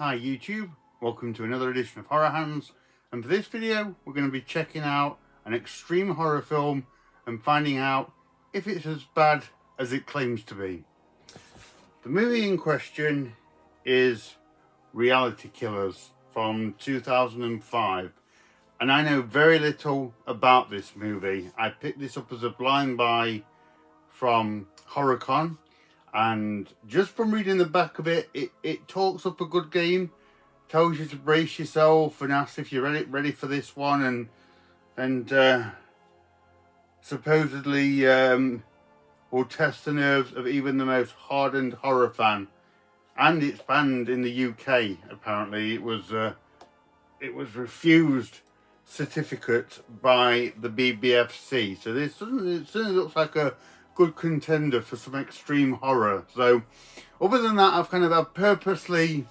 Hi YouTube, welcome to another edition of Horror Hands, and for this video we're going to be checking out an extreme horror film and finding out if it's as bad as it claims to be. The movie in question is Reality Killers from 2005, and I know very little about this movie. I picked this up as a blind buy from HorrorCon, and just from reading the back of it, it talks up a good game, tells you to brace yourself and asks if you're ready for this one, and supposedly will test the nerves of even the most hardened horror fan. And it's banned in the UK. Apparently, it was refused certificate by the BBFC. So this certainly looks like a good contender for some extreme horror. So other than that, I've purposely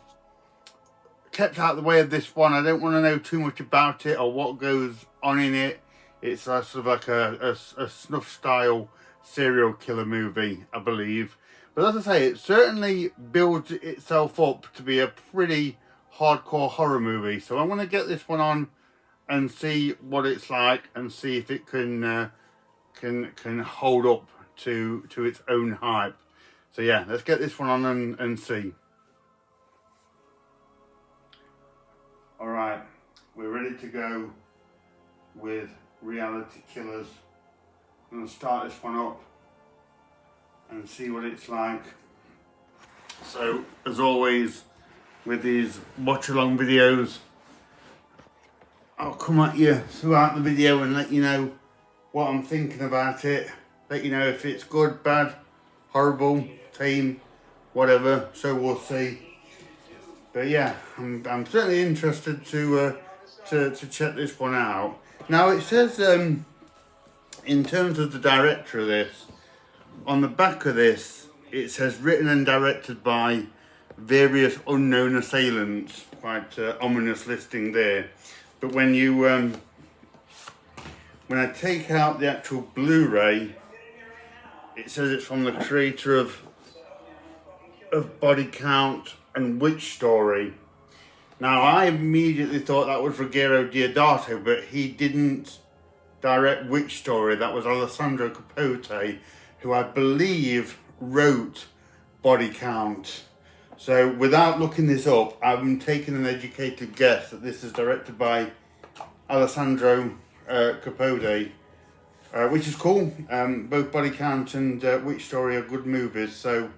kept out of the way of this one. I don't want to know too much about it or what goes on in it. It's sort of like a snuff style serial killer movie, I believe. But as I say, it certainly builds itself up to be a pretty hardcore horror movie. So I'm going to get this one on and see what it's like and see if it can hold up to its own hype. So yeah, let's get this one on and see. All right, we're ready to go with Reality Killers. I'm going to start this one up and see what it's like. So as always with these watch along videos, I'll come at you throughout the video and let you know what I'm thinking about it, let you know if it's good, bad, horrible, tame, whatever. So we'll see. But yeah, I'm certainly interested to check this one out. Now it says in terms of the director of this, on the back of this it says written and directed by various unknown assailants. Quite ominous listing there. But when you when I take out the actual Blu-ray, it says it's from the creator of Body Count and Witch Story. Now I immediately thought that was Ruggero Deodato, but he didn't direct Witch Story. That was Alessandro Capote, who I believe wrote Body Count. So without looking this up, I'm taking an educated guess that this is directed by Alessandro Capote, which is cool. Both Body Count and Witch Story are good movies. So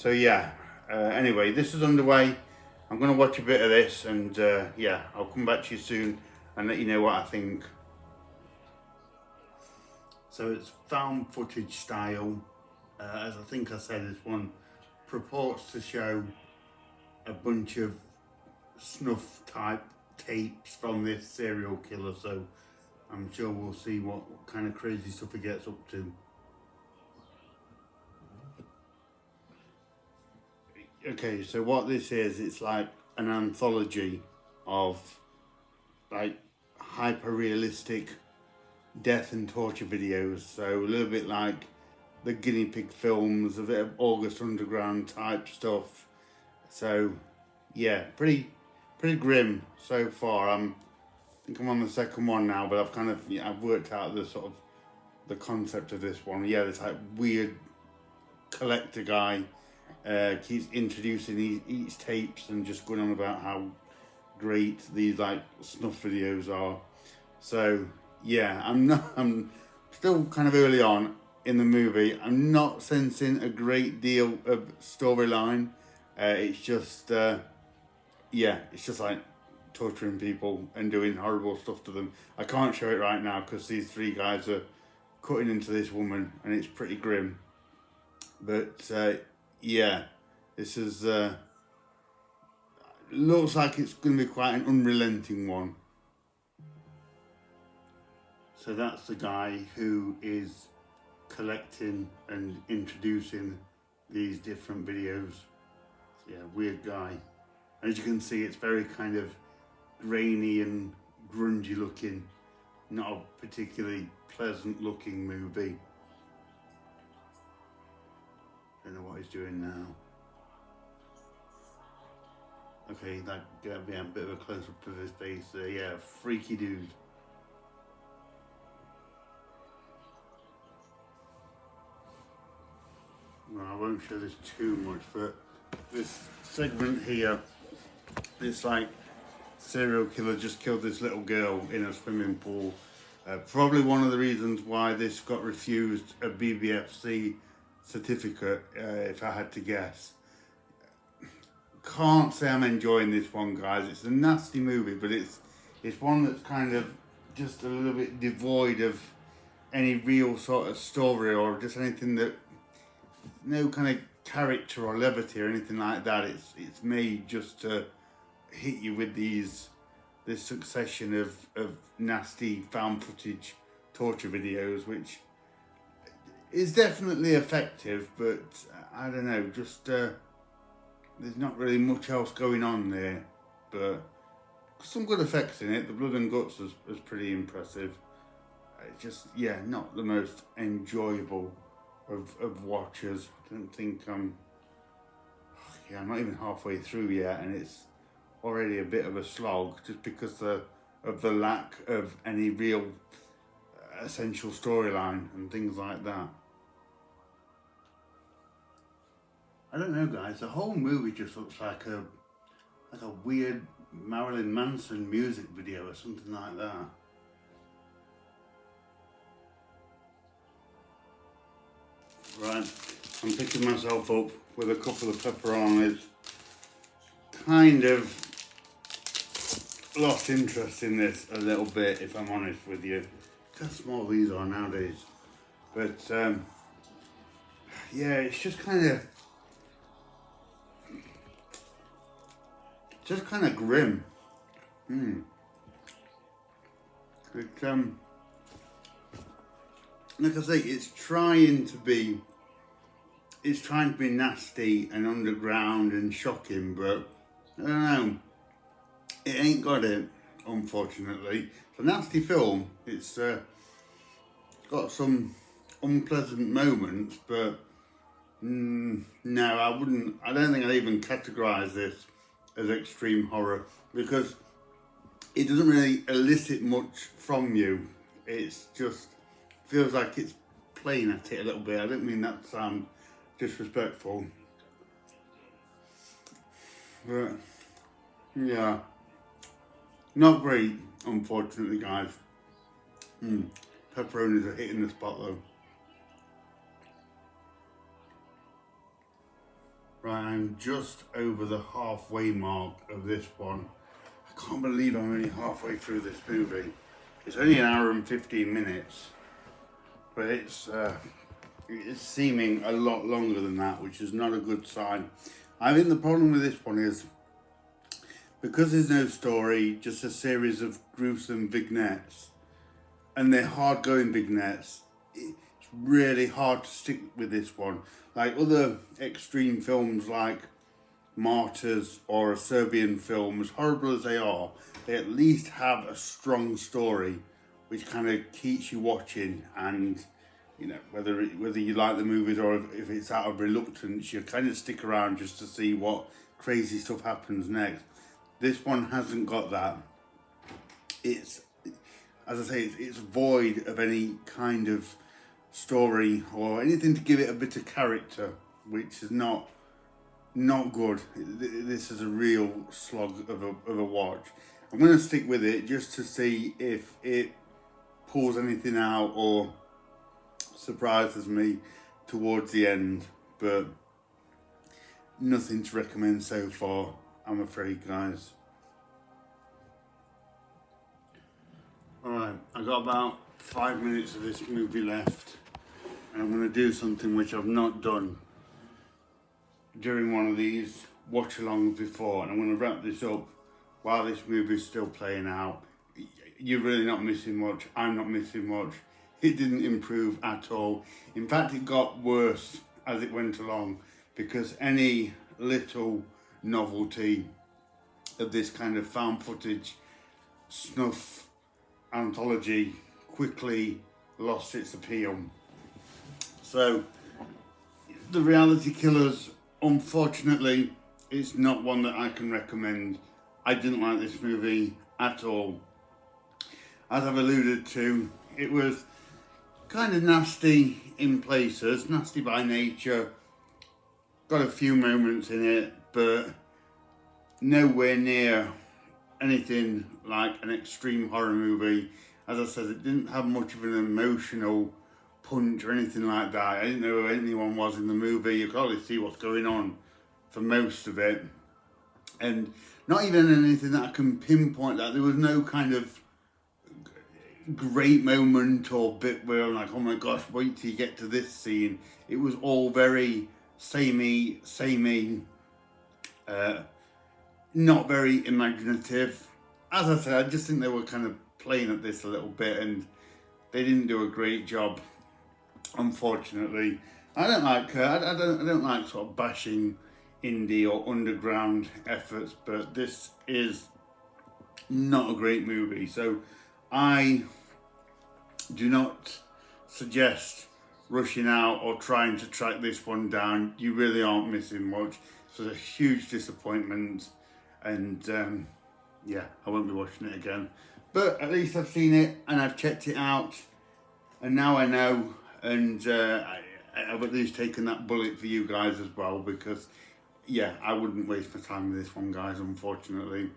yeah. Anyway, this is underway. I'm going to watch a bit of this, and yeah, I'll come back to you soon and let you know what I think. So it's found footage style. As I think I said, this one purports to show a bunch of snuff type tapes from this serial killer, so I'm sure we'll see what kind of crazy stuff he gets up to. Okay, so what this is, it's like an anthology of like hyper realistic death and torture videos. So a little bit like the guinea pig films, a bit of August Underground type stuff. So yeah, pretty grim so far. I think I'm on the second one now, but I've worked out the sort of the concept of this one. Yeah, this like weird collector guy keeps introducing each tapes and just going on about how great these like snuff videos are. So yeah, I'm still kind of early on in the movie. I'm not sensing a great deal of storyline. It's just yeah, it's just like torturing people and doing horrible stuff to them. I can't show it right now because these three guys are cutting into this woman and it's pretty grim. But yeah, this is looks like it's going to be quite an unrelenting one. So that's the guy who is collecting and introducing these different videos. Yeah, weird guy. As you can see, it's very kind of grainy and grungy looking. Not a particularly pleasant looking movie. Don't know what he's doing now. Okay, that yeah, a bit of a close up of his face there. Yeah, freaky dude. Well, I won't show this too much, but this segment here, this like serial killer just killed this little girl in a swimming pool. Probably one of the reasons why this got refused a BBFC certificate, if I had to guess. Can't say I'm enjoying this one, guys. It's a nasty movie, but it's one that's kind of just a little bit devoid of any real sort of story or just anything that, no kind of character or levity or anything like that. It's made just to hit you with this succession of nasty found footage torture videos, which is definitely effective, but I don't know, just there's not really much else going on there, but some good effects in it. The blood and guts was pretty impressive. It's just, yeah, not the most enjoyable of watches. I don't think I'm not even halfway through yet, and it's already a bit of a slog just because of the lack of any real essential storyline and things like that. I don't know, guys, the whole movie just looks like a weird Marilyn Manson music video or something like that. Right, I'm picking myself up with a couple of pepperonis. Kind of lost interest in this a little bit, if I'm honest with you. Look how small these are nowadays. But yeah, it's just kind of grim. Like I say, it's trying to be nasty and underground and shocking, but I don't know, it ain't got it, unfortunately. It's a nasty film. It's got some unpleasant moments, but no, I don't think I'd even categorise this as extreme horror, because it doesn't really elicit much from you. It's just feels like it's playing at it a little bit. I don't mean that to sound disrespectful, but yeah, not great, unfortunately, guys. Pepperonis are hitting the spot though. Right, I'm just over the halfway mark of this one. I can't believe I'm only halfway through this movie. It's only an hour and 15 minutes, but it's seeming a lot longer than that, which is not a good sign. I think the problem with this one is, because there's no story, just a series of gruesome vignettes, and they're hard-going vignettes, it's really hard to stick with this one. Like other extreme films like Martyrs or Serbian films, horrible as they are, they at least have a strong story which kind of keeps you watching, and you know, whether you like the movies or if it's out of reluctance, you kind of stick around just to see what crazy stuff happens next. This one hasn't got that. It's, as I say, it's void of any kind of story or anything to give it a bit of character, which is not good. This is a real slog of a watch. I'm going to stick with it just to see if it pulls anything out or surprises me towards the end, but nothing to recommend so far, I'm afraid, guys. Alright, I've got about 5 minutes of this movie left, and I'm going to do something which I've not done during one of these watch-alongs before, and I'm going to wrap this up while this movie is still playing out. You're really not missing much, I'm not missing much. It didn't improve at all. In fact, it got worse as it went along, because any little novelty of this kind of found footage snuff anthology quickly lost its appeal. So the Reality Killers, unfortunately, it's not one that I can recommend. I didn't like this movie at all. As I've alluded to, it was kind of nasty in places, nasty by nature. Got a few moments in it, but nowhere near anything like an extreme horror movie. As I said, it didn't have much of an emotional punch or anything like that. I didn't know who anyone was in the movie. You could hardly see what's going on for most of it. And not even anything that I can pinpoint that. There was no kind of great moment or bit where I'm like, oh my gosh, wait till you get to this scene. It was all very samey, not very imaginative. As I said, I just think they were kind of playing at this a little bit, and they didn't do a great job, unfortunately. I don't like I don't like sort of bashing indie or underground efforts, but this is not a great movie. So I do not suggest rushing out or trying to track this one down. You really aren't missing much. So it's a huge disappointment, and yeah, I won't be watching it again. But at least I've seen it and I've checked it out, and now I know, and I've at least taken that bullet for you guys as well, because yeah, I wouldn't waste my time with this one, guys, unfortunately.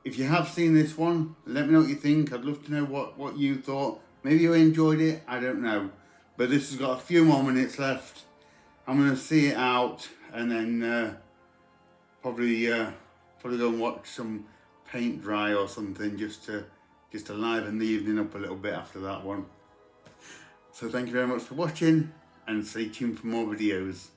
If you have seen this one, let me know what you think. I'd love to know what you thought. Maybe you enjoyed it, I don't know. But this has got a few more minutes left. I'm going to see it out, and then probably go and watch some paint dry or something, just to liven the evening up a little bit after that one. So thank you very much for watching, and stay tuned for more videos.